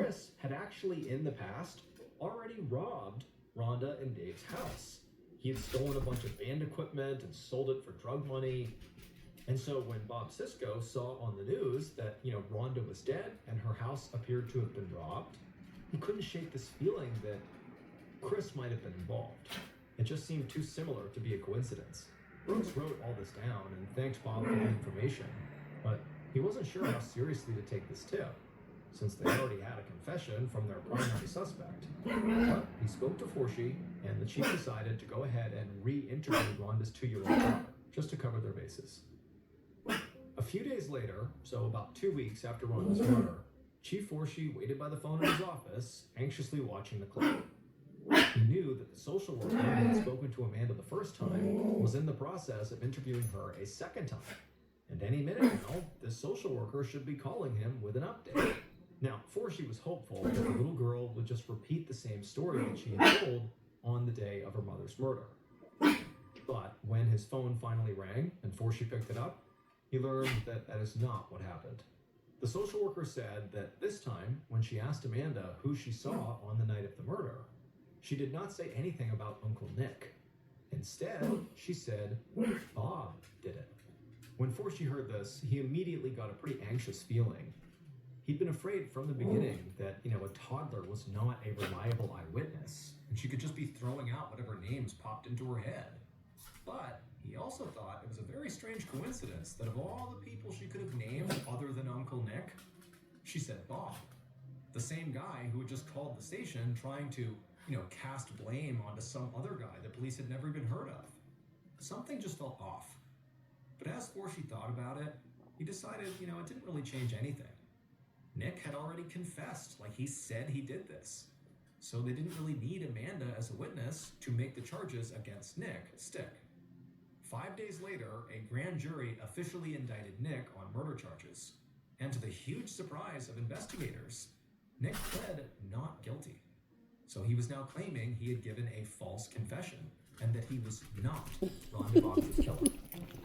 Chris had actually, in the past, already robbed Rhonda and Dave's house. He had stolen a bunch of band equipment and sold it for drug money. And so when Bob Sisko saw on the news that, Rhonda was dead and her house appeared to have been robbed, he couldn't shake this feeling that Chris might have been involved. It just seemed too similar to be a coincidence. Brooks wrote all this down and thanked Bob for the information, but he wasn't sure how seriously to take this tip, since they already had a confession from their primary suspect. But he spoke to Forshee, and the chief decided to go ahead and re-interview Rhonda's 2-year-old daughter, just to cover their bases. A few days later, so about 2 weeks after Rhonda's murder, Chief Forshee waited by the phone in his office, anxiously watching the clock. He knew that the social worker who had spoken to Amanda the first time was in the process of interviewing her a second time. And any minute now, this social worker should be calling him with an update. Now, Forshee was hopeful that the little girl would just repeat the same story that she had told on the day of her mother's murder. But when his phone finally rang and Forshee picked it up, he learned that that is not what happened. The social worker said that this time, when she asked Amanda who she saw on the night of the murder, she did not say anything about Uncle Nick. Instead, she said Bob did it. When Forshee heard this, he immediately got a pretty anxious feeling. He'd been afraid from the beginning that, a toddler was not a reliable eyewitness, and she could just be throwing out whatever names popped into her head. But he also thought it was a very strange coincidence that of all the people she could have named other than Uncle Nick, she said Bob, the same guy who had just called the station trying to, cast blame onto some other guy the police had never even heard of. Something just felt off. But as Forshee thought about it, he decided, it didn't really change anything. Nick had already confessed, like he said he did this. So they didn't really need Amanda as a witness to make the charges against Nick stick. 5 days later, a grand jury officially indicted Nick on murder charges. And to the huge surprise of investigators, Nick pled not guilty. So he was now claiming he had given a false confession and that he was not Rhonda Boggs' killer.